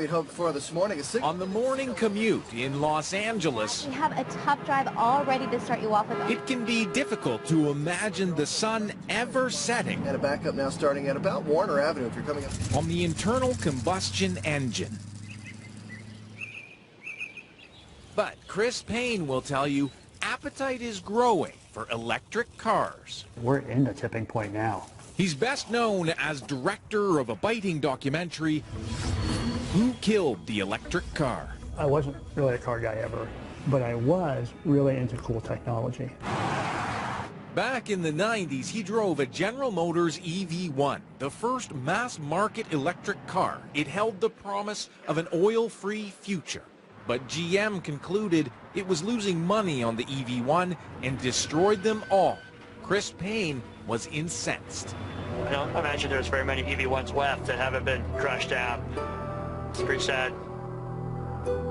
We'd hoped for this morning. On the morning commute in Los Angeles, We have a tough drive all ready to start you off with. it can be difficult to imagine the sun ever setting And a backup now starting at about Warner Avenue if you're coming up. on the internal combustion engine. But Chris Payne will tell you appetite is growing for electric cars. We're in the tipping point now. He's best known as director of a biting documentary, Who Killed the Electric Car? I wasn't really a car guy ever, but I was really into cool technology. Back in the 90s, he drove a General Motors EV1, the first mass-market electric car. It held the promise of an oil-free future. But GM concluded it was losing money on the EV1 and destroyed them all. Chris Payne was incensed. I don't imagine there's very many EV1s left that haven't been crushed down. It's pretty sad.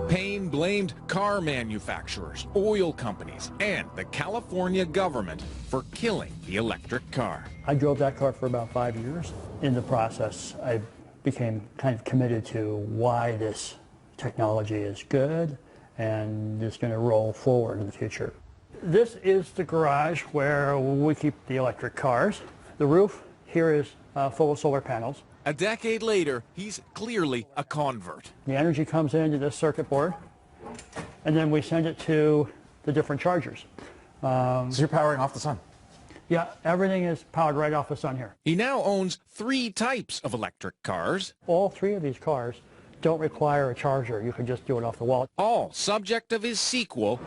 Payne blamed car manufacturers, oil companies, and the California government for killing the electric car. I drove that car for about 5 years. In the process, I became kind of committed to why this technology is good and is going to roll forward in the future. This is the garage where we keep the electric cars. The roof here is full of solar panels. A decade later, he's clearly a convert. The energy comes into this circuit board, and then we send it to the different chargers. So you're powering off the sun? Yeah, everything is powered right off the sun here. He now owns 3 types of electric cars, All 3 of these cars don't require a charger. You can just do it off the wall. all subject of his sequel,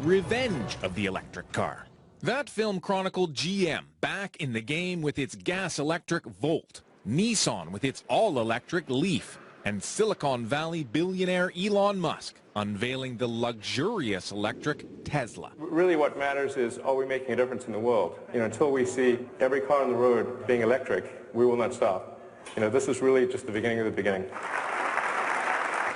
Revenge of the Electric Car. That film chronicled GM back in the game with its gas-electric Volt, Nissan with its all-electric Leaf, and Silicon Valley billionaire Elon Musk unveiling the luxurious electric Tesla. Really what matters is, are we making a difference in the world? Until we see every car on the road being electric, we will not stop. This is really just the beginning of the beginning.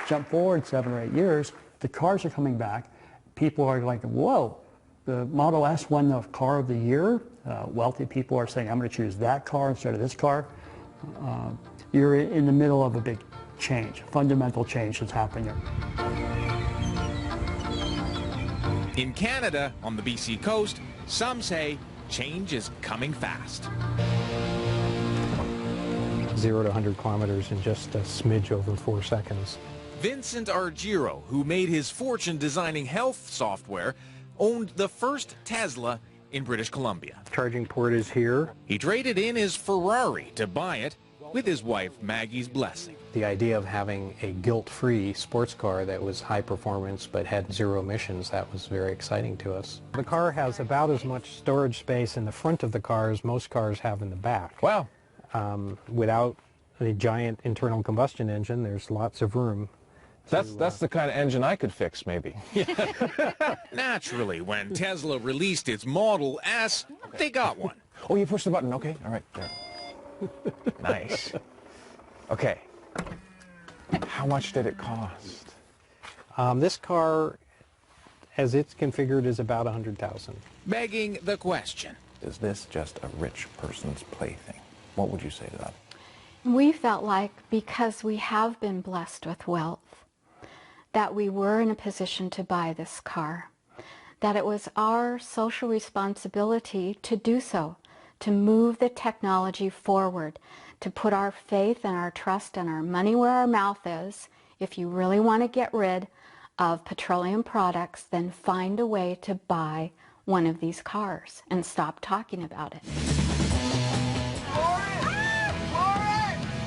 Jump forward 7 or 8 years, the cars are coming back. People are like, whoa, the Model S won the car of the year. Wealthy people are saying, I'm going to choose that car instead of this car. You're in the middle of a big change, fundamental change that's happening here. In Canada, on the BC coast, some say change is coming fast. 0 to 100 kilometers in just a smidge over 4 seconds. Vincent Argiro, who made his fortune designing health software, owned the first Tesla in British Columbia. Charging port is here. He traded in his Ferrari to buy it with his wife Maggie's blessing. The idea of having a guilt-free sports car that was high performance but had 0 emissions, that was very exciting to us. The car has about as much storage space in the front of the car as most cars have in the back. Wow. Without a giant internal combustion engine, there's lots of room. That's the kind of engine I could fix, maybe. Naturally, when Tesla released its Model S, they got one. Oh, you pushed the button. Okay, all right. There. Nice. Okay. How much did it cost? This car, as it's configured, is about $100,000. Begging the question. Is this just a rich person's plaything? What would you say to that? We felt like because we have been blessed with wealth, that we were in a position to buy this car, that it was our social responsibility to do so, to move the technology forward, to put our faith and our trust and our money where our mouth is. If you really want to get rid of petroleum products, then find a way to buy one of these cars and stop talking about it.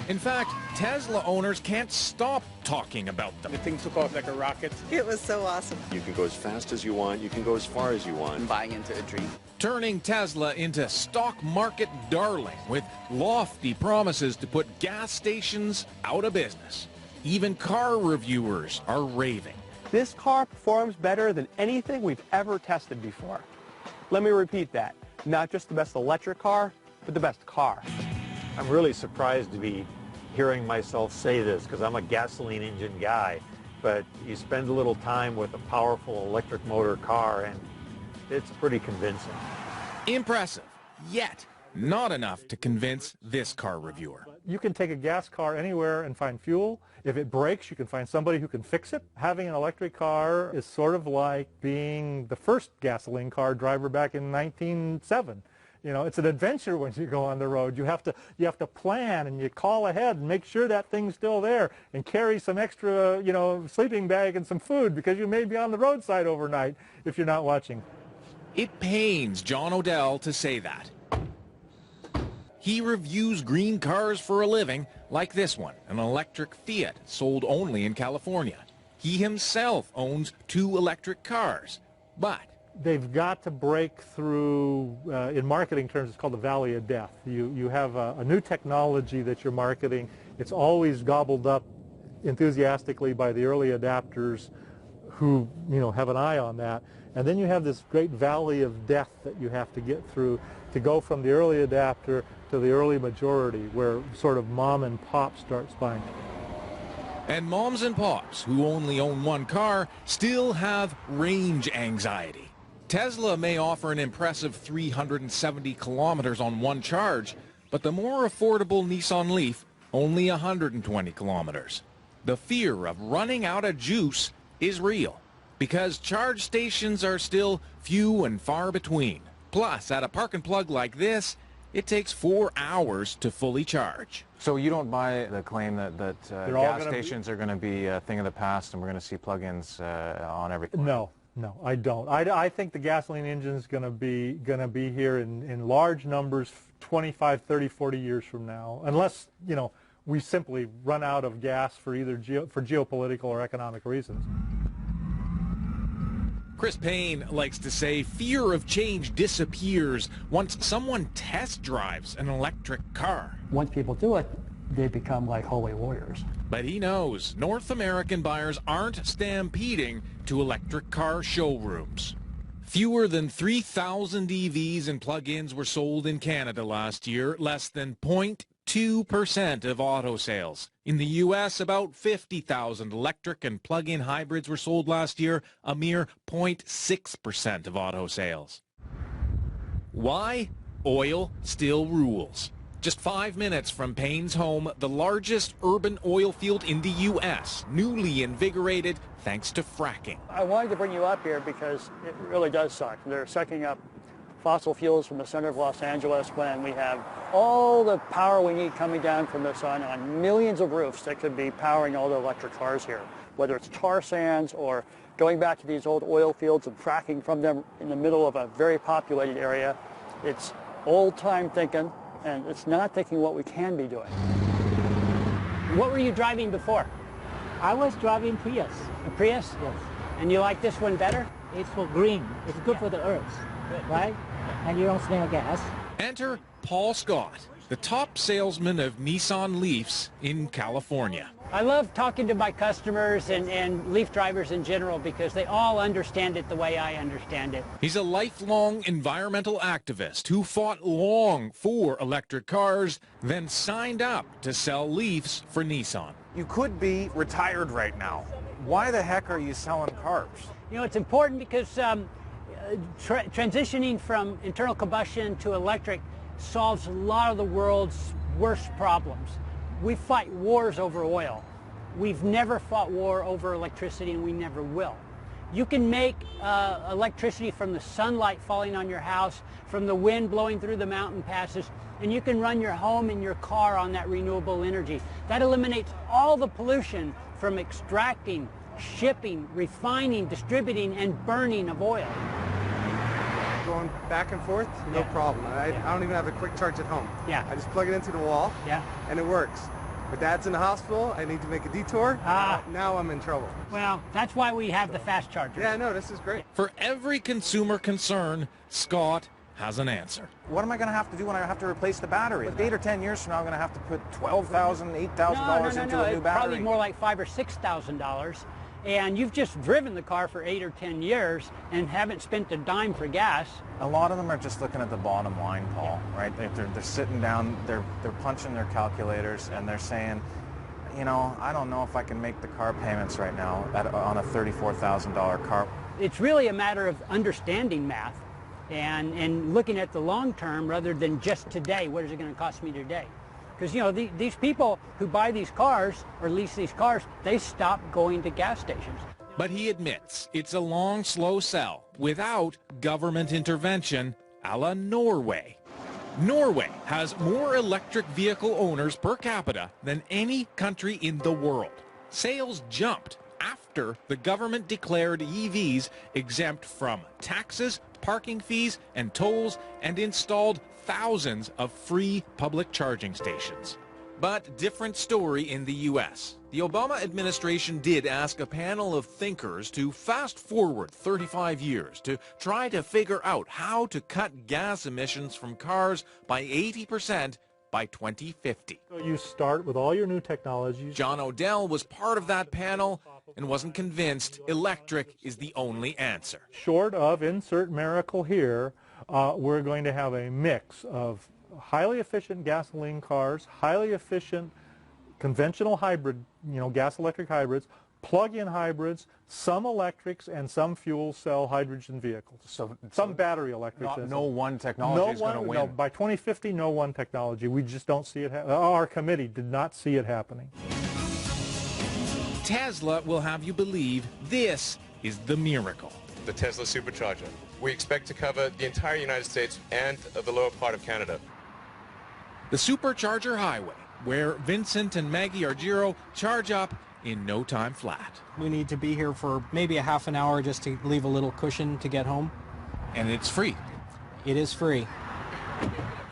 In fact, Tesla owners can't stop talking about them. The thing took off like a rocket. It was so awesome. You can go as fast as you want. You can go as far as you want. I'm buying into a dream. Turning Tesla into stock market darling with lofty promises to put gas stations out of business. Even car reviewers are raving. This car performs better than anything we've ever tested before. Let me repeat that. Not just the best electric car, but the best car. I'm really surprised to be hearing myself say this because I'm a gasoline engine guy, but you spend a little time with a powerful electric motor car and it's pretty convincing. Impressive, yet not enough to convince this car reviewer. You can take a gas car anywhere and find fuel. If it breaks, you can find somebody who can fix it. Having an electric car is sort of like being the first gasoline car driver back in 1907. You know, it's an adventure when you go on the road. You have to plan, and you call ahead and make sure that thing's still there, and carry some extra, you know, sleeping bag and some food, because you may be on the roadside overnight if you're not watching. It pains John Odell to say that. He reviews green cars for a living, like this one, an electric Fiat sold only in California. He himself owns 2 electric cars, but they've got to break through, in marketing terms, it's called the valley of death. You have a new technology that you're marketing. It's always gobbled up enthusiastically by the early adapters who, you know, have an eye on that. And then you have this great valley of death that you have to get through to go from the early adapter to the early majority, where sort of mom and pop starts buying. And moms and pops who only own 1 car still have range anxiety. Tesla may offer an impressive 370 kilometers on 1 charge, but the more affordable Nissan Leaf, only 120 kilometers. The fear of running out of juice is real, because charge stations are still few and far between. Plus, at a park and plug like this, it takes 4 hours to fully charge. So you don't buy the claim that gas stations are going to be a thing of the past, and we're going to see plug-ins on every corner? No, I don't. I think the gasoline engine is going to be here in large numbers 25, 30, 40 years from now, unless, you know, we simply run out of gas for either for geopolitical or economic reasons. Chris Payne likes to say fear of change disappears once someone test drives an electric car. Once people do it, they become like holy warriors. But he knows North American buyers aren't stampeding to electric car showrooms. Fewer than 3,000 EVs and plug-ins were sold in Canada last year, less than 0.2% of auto sales. In the U.S., about 50,000 electric and plug-in hybrids were sold last year, a mere 0.6% of auto sales. Why? Oil still rules. Just 5 minutes from Payne's home, the largest urban oil field in the U.S., newly invigorated thanks to fracking. I wanted to bring you up here because it really does suck. They're sucking up fossil fuels from the center of Los Angeles when we have all the power we need coming down from the sun on millions of roofs that could be powering all the electric cars here. Whether it's tar sands or going back to these old oil fields and fracking from them in the middle of a very populated area, it's old-time thinking, and it's not thinking what we can be doing. What were you driving before? I was driving Prius. A Prius? Yes. And you like this one better? It's for green. It's good for the earth, right? And you don't smell gas. Enter Paul Scott, the top salesman of Nissan Leafs in California. I love talking to my customers and Leaf drivers in general because they all understand it the way I understand it. He's a lifelong environmental activist who fought long for electric cars, then signed up to sell Leafs for Nissan. You could be retired right now. Why the heck are you selling cars? You know, it's important because transitioning from internal combustion to electric solves a lot of the world's worst problems. We fight wars over oil. We've never fought war over electricity, and we never will. You can make electricity from the sunlight falling on your house, from the wind blowing through the mountain passes, and you can run your home and your car on that renewable energy. That eliminates all the pollution from extracting, shipping, refining, distributing, and burning of oil. Going back and forth, no problem. I don't even have a quick charge at home. Yeah. I just plug it into the wall, and it works. But Dad's in the hospital, I need to make a detour. Now I'm in trouble. Well, that's why we have the fast chargers. Yeah, no, this is great. For every consumer concern, Scott has an answer. What am I going to have to do when I have to replace the battery? 8 or 10 years from now, I'm going to have to put $12,000, $8,000 into a new battery. Probably more like $5,000 or $6,000. And you've just driven the car for 8 or 10 years and haven't spent a dime for gas. A lot of them are just looking at the bottom line, Paul, right? They're sitting down, they're punching their calculators, and they're saying, you know, I don't know if I can make the car payments right now on a $34,000 car. It's really a matter of understanding math and looking at the long term rather than just today. What is it going to cost me today? Because, you know, these people who buy these cars or lease these cars, they stop going to gas stations. But he admits it's a long, slow sell without government intervention a la Norway. Norway has more electric vehicle owners per capita than any country in the world. Sales jumped after the government declared EVs exempt from taxes, parking fees, and tolls, and installed thousands of free public charging stations. But different story in the U.S. The Obama administration did ask a panel of thinkers to fast forward 35 years to try to figure out how to cut gas emissions from cars by 80% by 2050. So you start with all your new technologies. John Odell was part of that panel and wasn't convinced electric is the only answer. Short of insert miracle here, we're going to have a mix of highly efficient gasoline cars, highly efficient conventional hybrid, gas-electric hybrids, plug-in hybrids, some electrics, and some fuel cell hydrogen vehicles. So some battery electrics. No one technology is going to win. No, by 2050, no one technology. We just don't see it. Our committee did not see it happening. Tesla will have you believe this is the miracle. The Tesla supercharger. We expect to cover the entire United States and the lower part of Canada. The Supercharger Highway, where Vincent and Maggie Argiro charge up in no time flat. We need to be here for maybe a half an hour just to leave a little cushion to get home. And it's free. It is free.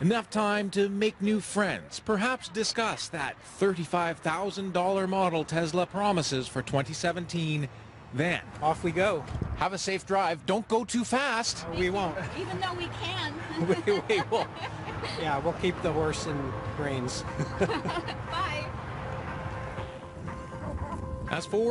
Enough time to make new friends, perhaps discuss that $35,000 model Tesla promises for 2017. Then off we go. Have a safe drive. Don't go too fast. We won't. Even though we can. we will. Yeah, we'll keep the horse in reins. Bye. As for